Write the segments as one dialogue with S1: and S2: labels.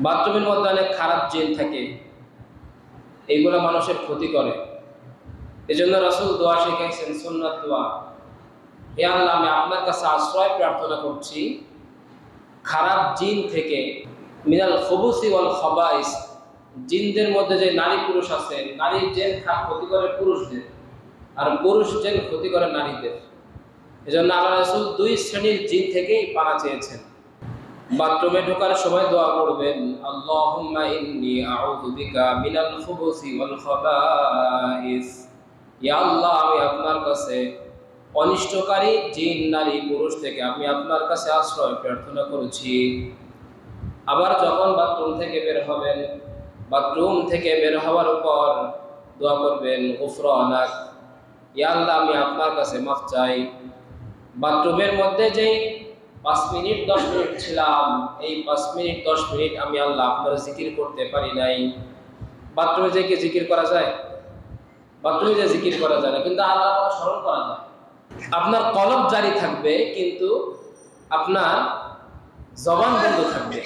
S1: বাথরুমের মধ্যে অনেক খারাপ জিন থাকে, এইগুলো মানুষের ক্ষতি করে। এজন্য রাসূল দোয়া শিখাইছেন, সুন্নাত দোয়া, হে আল্লাহ, আমি আপনার কাছে আশ্রয় প্রার্থনা করছি খারাপ জিন থেকে, মিনাল খুবুসি ওয়াল খাবাইস, জিনদের মধ্যে যে নারী পুরুষ আছে, নারী জিন ক্ষতি করে পুরুষদের, আর পুরুষ জিন ক্ষতি করে নারীদের। এজন্য আল্লাহ রাসূল দুই শ্রেণীর জিন থেকেই পানা চেয়েছেন। বাথরুমে ঢোকার সময় দোয়া করবেন, আল্লাহুম্মা ইন্নী আউযু বিকা মিনাল খুবুসি ওয়াল খাবাইস, ইয়া আল্লাহ, আমি আপনার কাছে অনিষ্টকারী জিন নারী পুরুষ থেকে আমি আপনার কাছে আশ্রয় প্রার্থনা করেছি। আবার যখন বাথরুম থেকে বের হবেন, বাথরুম থেকে বের হওয়ার পর দোয়া করবেন, গুফরানাক, ইয়া আল্লাহ, আমি আপনার কাছে মাফ চাই। বাথরুমের মধ্যে যেই 5 মিনিট 10 মিনিট ছিলাম, এই 5 মিনিট 10 মিনিট আমি আল্লাহ আপনার জিকির করতে পারি নাই। বাথরুমে যে কি জিকির করা যায়? বাথরুমে যে জিকির করা যায় না, কিন্তু আল্লাহর কথা স্মরণ করা যায়। আপনার কলব জারি থাকবে, কিন্তু আপনার জবান বন্ধ থাকবে।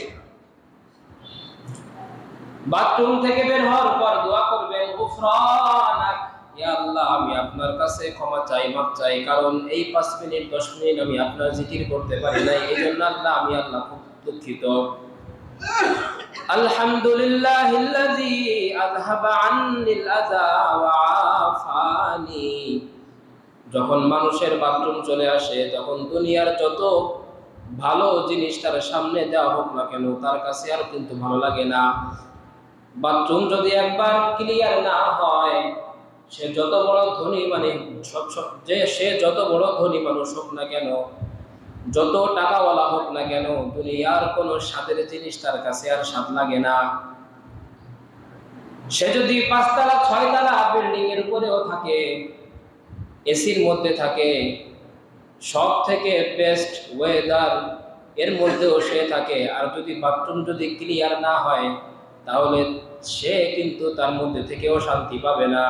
S1: বাথরুম থেকে বের হওয়ার পর দোয়া করবেন, গুফরানাক, ইয়া আল্লাহ, আমি আপনার কাছে ক্ষমা চাই, মাফ চাই, কারণ এই 5 মিনিট 10 মিনিট আমি আপনার জিকির করতে পারি নাই, এই জন্য আল্লাহ, আমি আল্লাহ খুব দুঃখিত। আলহামদুলিল্লাহিল্লাযী আযহাবা আন্নিল আযা ওয়া আফানি। যখন মানুষের বাথরুম চলে আসে, তখন দুনিয়ার যত ভালো জিনিস তার সামনে দেওয়া হোক না কেন, তার কাছে আর কিন্তু ভালো লাগে না। বাথরুম যদি একবার ক্লিয়ার না হয়, সে যত বড় ধনী, মানে সে যত বড় ধনী মানুষ হোক না কেন, যত টাকাওয়ালা হোক না কেন, দুনিয়ার কোনো স্বাদের জিনিস তার কাছে আর স্বাদ লাগে না। সে যদি 5 তলা 6 তলা বিল্ডিং এর উপরেও থাকে, এসির মধ্যে থাকে, সব থেকে বেস্ট ওয়েদার এর মধ্যেও সে থাকে, আর যদি বাথরুম যদি ক্লিয়ার না হয়, তাহলে সে কিন্তু তার মধ্যে থেকেও শান্তি পাবে না।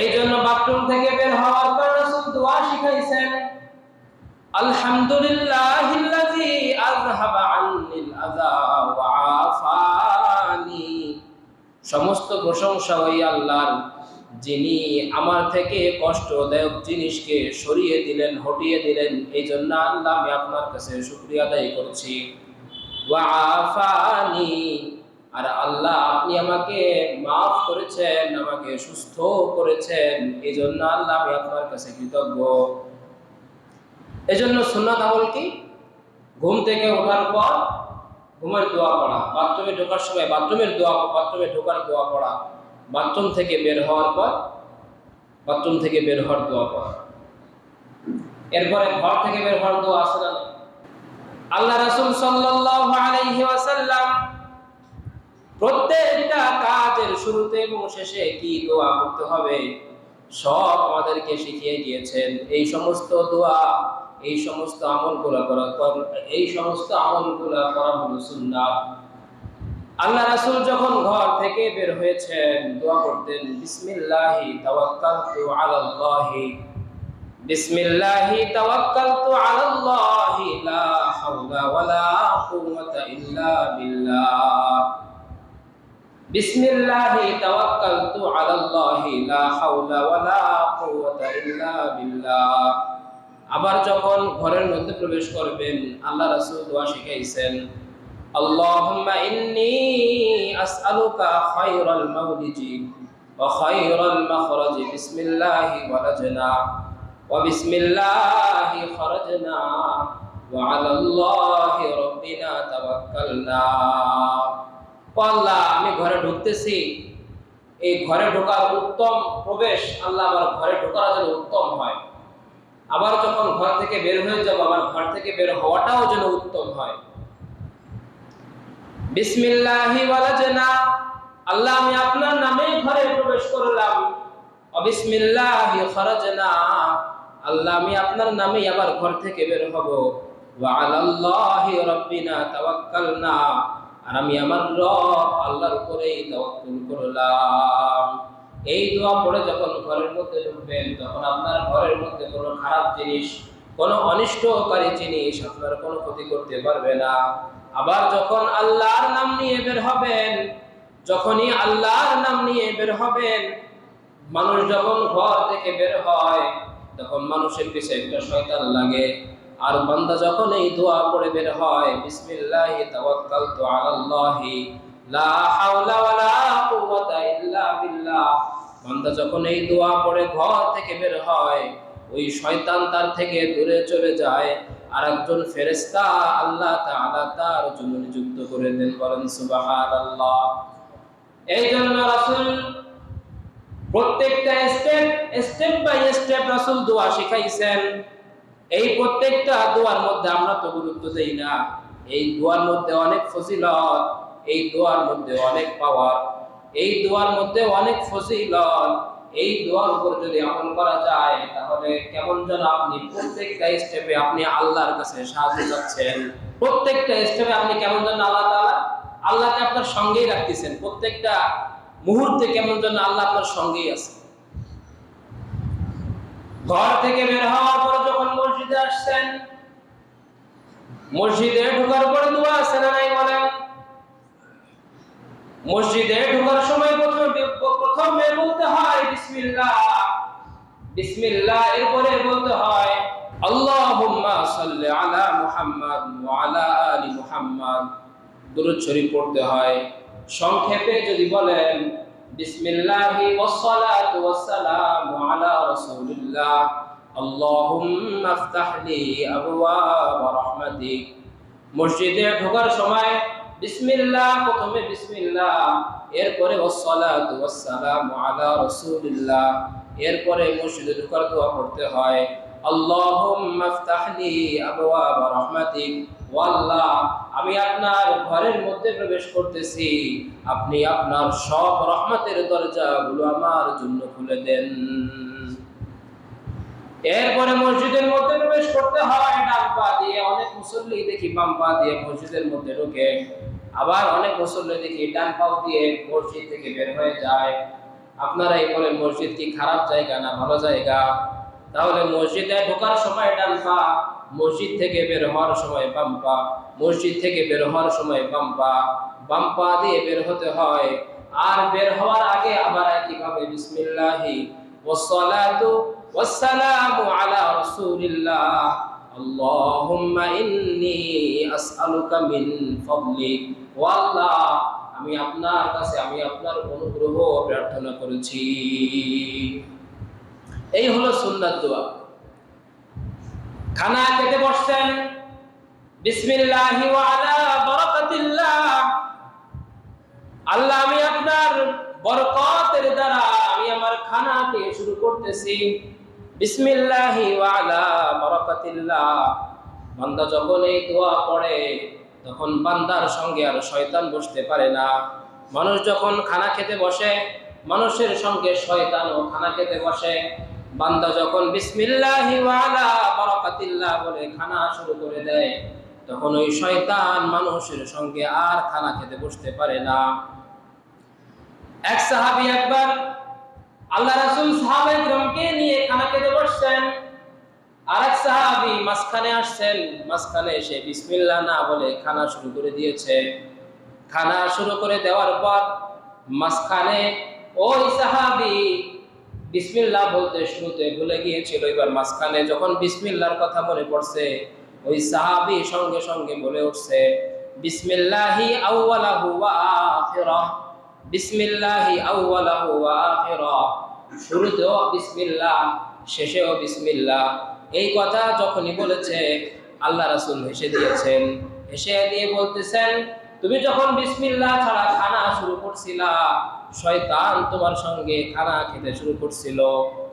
S1: এই জন্য বাথরুম থেকে বের হওয়ার পর রাসূল দোয়া শিখাইছেন, আলহামদুলিল্লাহিল্লাযী আযহাবা আন্নিল আযা ওয়া আফানি। সমস্ত প্রশংসা ওই আল্লাহর, যিনি আমার থেকে কষ্টদায়ক জিনিসকে সরিয়ে দিলেন, হটিয়ে দিলেন। এই জন্য আল্লাহ, আমি আপনার কাছে শুকরিয়া আদায় করছি। ওয়া আফানি, আর আল্লাহ, আপনি আমাকে মাফ করেছেন, আমাকে সুস্থ করেছেন, এই জন্য আল্লাহ, আমি আপনার কাছে কৃতজ্ঞ। এই জন্য সুন্নাত আমল কি? ঘুম থেকে ওঠার পর ঘুমের দোয়া পড়া, বাথরুমে ঢোকার সময় বাথরুমের দোয়া, বাথরুমে ঢোকার দোয়া পড়া, বাথরুম থেকে বের হওয়ার পর বাথরুম থেকে বের হওয়ার দোয়া পড়া। এরপরে ঘর থেকে বের হওয়ার দোয়া আছে না? আল্লাহ রাসূল সাল্লাল্লাহু আলাইহি ওয়াসাল্লাম প্রত্যেকটা কাজের শুরুতে এবং শেষে কি দোয়া করতে হবে সব আমাদেরকে শিখিয়ে দিয়েছেন। এই সমস্ত দোয়া, এই সমস্ত আমলগুলো করা হলো সুন্নাত। আল্লাহ রাসূল যখন ঘর থেকে বের হয়েছেন, দোয়া করতেন, বিসমিল্লাহি তাওয়াক্কালতু আলাল্লাহি, বিসমিল্লাহি তাওয়াক্কালতু আলাল্লাহি, লা হাওলা ওয়ালা কুওয়াতা ইল্লা বিল্লাহ, বিসমিল্লাহি তাওয়াক্কালতু আলাল্লাহি, লা হাওলা ওয়ালা কুওয়াতা ইল্লা বিল্লাহ। আবার যখন ঘরের মধ্যে প্রবেশ করবেন, আল্লাহ রাসূল দোয়া শিখাইছেন, আল্লাহুম্মা ইন্নী আসআলুকা খায়রাল মাওলিজি ওয়া খায়রাল মাখরাজি, বিসমিল্লাহি ওয়ালাজনা ওয়া বিসমিল্লাহি খারাজনা ওয়া আলাল্লাহি রাব্বিনা তাওয়াক্কালনা। আল্লাহ, আমি ঘরে ঢুকতেছি, এই ঘরে ঢোকার উত্তম প্রবেশ আল্লাহ আমার ঘরে ঢোকার জন্য উত্তম হয়। আবার যখন ঘর থেকে বের হয়ে যাব, আমার ঘর থেকে বের হওয়াটাও যেন উত্তম হয়। বিসমিল্লাহি ওয়ালাজনা, আল্লাহ, আমি আপনার নামে ঘরে প্রবেশ করলাম। বিসমিল্লাহি খারাজনা, আল্লাহ, আমি আপনার নামেই আবার ঘর থেকে বের হব। ওয়া আলাল্লাহি রাব্বিনা তাওয়াক্কালনা, আর আমি আমার রব আল্লাহর উপরেই তাওয়াক্কুল করলাম। এই দোয়া পড়ে যখন ঘরের মধ্যে ঢুকবেন, তখন আপনার ঘরের মধ্যে কোনো খারাপ জিনিস, কোনো অনিষ্টকারী জিনিস আপনার কোনো ক্ষতি করতে পারবে না। আবার যখন আল্লাহর নাম নিয়ে বের হবেন, যখনই আল্লাহর নাম নিয়ে বের হবেন, মানুষ যখন ঘর থেকে বের হয় তখন মানুষের পিছে একটা শয়তান লাগে। আর বান্দা যখন এই দোয়া পড়ে বের হয়, বিসমিল্লাহি তাওয়াক্কালতু আলাল্লাহি লা হাওলা ওয়ালা কুওয়াতা ইল্লা বিল্লাহ, বান্দা যখন এই দোয়া পড়ে ঘর থেকে বের হয়, ওই শয়তান তার থেকে দূরে চলে যায়। আর একজন ফেরেশতা আল্লাহ তাআলা তার জন্য নিযুক্ত করে দেন। বলেন সুবহানাল্লাহ। এই জন্য রাসূল প্রত্যেকটা স্টেপ বাই স্টেপ রাসূল দোয়া শিখাইছেন। এই প্রত্যেকটা দোয়ার মধ্যে আমরা তো গুরুত্ব দেই না। এই দোয়ার মধ্যে অনেক ফজিলত, এই দোয়ার মধ্যে অনেক পাওয়ার, এই দোয়ার মধ্যে অনেক ফজিলত। এই দোয়ার উপর যদি আমল করা যায় তাহলে কেমন যেন আপনি প্রত্যেকটা স্টেপে আপনি আল্লাহর কাছে সাহায্য চাচ্ছেন। প্রত্যেকটা স্টেপে আপনি কেমন যেন আল্লাহকে আপনার সঙ্গেই রাখতেছেন। প্রত্যেকটা মুহূর্তে কেমন যেন আল্লাহ আপনার সঙ্গেই আছে। ঘর থেকে বের হওয়ার পর যখন মসজিদে আসছেন, মসজিদে ঢোকার পর দোয়া আছে না নাই বলেন? মসজিদে ঢোকার সময় প্রথমে বলতে হয় বিসমিল্লাহ, বিসমিল্লাহ। এরপরে বলতে হয় আল্লাহুম্মা সাল্লি আলা মুহাম্মাদ ওয়া আলা আলি মুহাম্মাদ। দুরূদ শরীফ পড়তে হয়। সংক্ষেপে যদি বলেন বিসমিল্লাহি ওয়াস সালাতু ওয়াস সালামু আলা রাসূলিল্লাহ আল্লাহুম্মা ইফতাহ লি আবওয়াব রাহমাতিক। মসজিদে ঢোকার সময় বিসমিল্লাহ, প্রথমে বিসমিল্লাহ, এরপরে ওয়াস সালাতু ওয়াস সালামু আলা রাসূলিল্লাহ, এরপরে মসজিদে ঢোকার দোয়া করতে হয় আল্লাহুম্মা ইফতাহ লি আবওয়াব রাহমাতিক। ও আল্লাহ, আমি আপনার ঘরের মধ্যে প্রবেশ করতেছি, আপনি আপনার সব রহমতের দরজাগুলো আমার জন্য খুলে দেন। এরপরে মসজিদের মধ্যে প্রবেশ করতে হয় ডান পা দিয়ে। অনেক মুসল্লি দেখি বাম পা দিয়ে মসজিদের মধ্যে ঢোকে, আবার অনেক মুসল্লি দেখি ডান পা দিয়ে মসজিদ থেকে বের হয়ে যায়। আপনারাই বলেন মসজিদ কি খারাপ জায়গা না ভালো জায়গা? তাহলে মসজিদে ঢোকার সময় ডান পা, মসজিদ থেকে বের হওয়ার সময় বাম পা, মসজিদ থেকে বের হওয়ার সময় বাম পা দিয়ে বের হতে হয়। আর বের হওয়ার আগে আবার একইভাবে বিসমিল্লাহি ওয়াস সালাতু ওয়াস সালামু আলা রাসূলিল্লাহ আল্লাহুম্মা ইন্নী আসআলুকা মিন ফাদলিক। ও আল্লাহ, আমি আপনার কাছে আমি আপনার অনুগ্রহ প্রার্থনা করেছি। এই হলো সুন্নাত দোয়া। খানা খেতে বসছেন, বিসমিল্লাহি ওয়া আলা বারাকাতিল্লাহ, আল্লাহ আমি আপনার বরকতের দ্বারা আমি আমার খানাকে শুরু করতেছি। বিসমিল্লাহি ওয়া আলা বারাকাতিল্লাহ। বান্দা যখন এই দোয়া পড়ে তখন বান্দার সঙ্গে আর শয়তান বসতে পারে না। মানুষ যখন খানা খেতে বসে, মানুষের সঙ্গে শয়তানও খানা খেতে বসে। বান্দা যখন বিসমিল্লাহি ওয়া আলা বারাকাতিল্লাহ বলে খানা শুরু করে দেয়, তখন ওই শয়তান মানুষের সঙ্গে আর খানা খেতে বসতে পারে না। এক সাহাবী একবার আল্লাহ রাসূল সাহাবায়ে কিরামকে নিয়ে খানা খেতে বসছেন। আরেক সাহাবী মাঝখানে আসছেন, মাঝখানে এসে বিসমিল্লাহ না বলে খানা শুরু করে দিয়েছে। খানা শুরু করে দেওয়ার পর মাঝখানে ওই সাহাবী বিসমিল্লাহ বলতে শুরুতে ভুলে গিয়েছিল। এবার মাঝখানে যখন বিসমিল্লাহর কথা মনে পড়ছে, ওই সাহাবী সঙ্গে সঙ্গে বলে উঠছে বিসমিল্লাহি আউওয়ালাহু ওয়া আখিরাহ, বিসমিল্লাহি আউওয়ালাহু ওয়া আখিরাহ। শুরুতেও বিসমিল্লাহ, শেষেও বিসমিল্লাহ। এই কথা যখনই বলেছে আল্লাহ রাসূল হেসে দিয়েছেন। হেসে দিয়ে বলতেছেন, তুমি যখন বিসমিল্লাহ ছাড়া খানা শুরু করছিলা, শয়তান তোমার সঙ্গে খানা খেতে শুরু করছিল,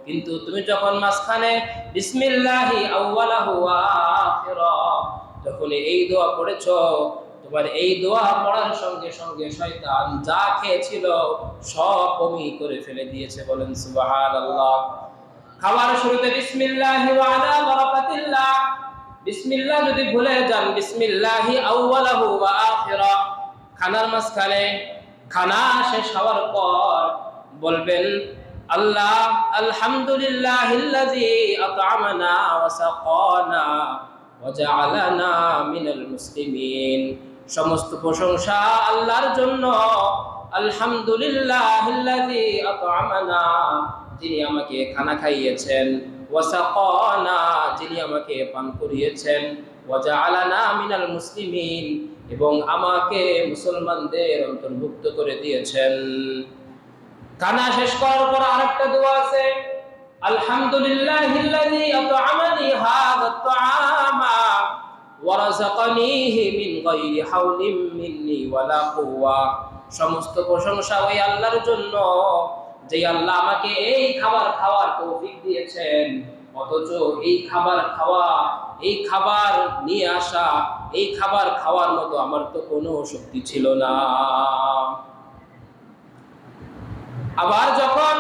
S1: কিন্তু তুমি যখন মাঝখানে বিসমিল্লাহি আউওয়ালাহু ওয়া আখিরাহ যখন এই দোয়া পড়েছো, তোমার এই দোয়া পড়ার সঙ্গে সঙ্গে শয়তান যা খেয়েছিল সব বমি করে ফেলে দিয়েছে। বলেন সুবহানাল্লাহ। খাবার শুরুতে বিসমিল্লাহি ওয়া আলা বারাকাতিল্লাহ, বিসমিল্লাহ যদি ভুলে যান, বিসমিল্লাহি আউওয়ালাহু ওয়া আখিরাহ, খানার মাঝখানে খানা শেষ হওয়ার পর বলবেন আল্লাহ আলহামদুলিল্লাহিল্লাযী আত'আমানা ওয়া সাকানা ওয়া জা'আলানা মিনাল মুসলিমিন। সমস্ত প্রশংসা আল্লাহর জন্য। আলহামদুলিল্লাহিল্লাযী আত'আমানা, যিনি আমাকে খানা খাইয়েছেন, ওয়া সাকানা, যিনি আমাকে পান করিয়েছেন, ওয়া জাআলানা মিনাল মুসলিমিন, এবং আমাকে মুসলমানদের অন্তর্ভুক্ত করে দিয়েছেন। খানা শেষ করার পর আরেকটা দোয়া আছে, আলহামদুলিল্লাহিল্লাযী আত'আমানি হাযা আত-তা'আমা ওয়া রাযাকানিহি মিন গায়রি হাওলিন মিন্নি ওয়ালা কুওয়া। সমস্ত প্রশংসা ওই আল্লাহর জন্য, যে আল্লাহ আমাকে এই খাবার খাওয়ার তৌফিক দিয়েছেন, অথচ এই খাবার নিয়ে আসা, এই খাবার খাওয়ার মতো আমার তো কোনো শক্তি ছিল না। আবার যখন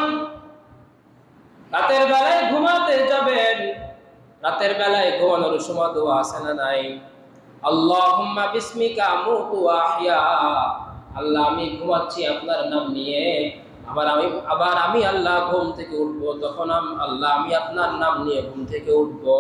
S1: রাতের বেলায় ঘুমাতে যাবেন, রাতের বেলায় ঘুমানোর সময় দোয়া আছে না নাই? আল্লাহুম্মা বিসমিকা আমুতু ওয়া আহইয়া, আল্লাহ আমি ঘুমাচ্ছি আপনার নাম নিয়ে, আবার আমি আল্লাহ ঘুম থেকে উঠবো, তখন আল্লাহ আমি আপনার নাম নিয়ে ঘুম থেকে উঠবো।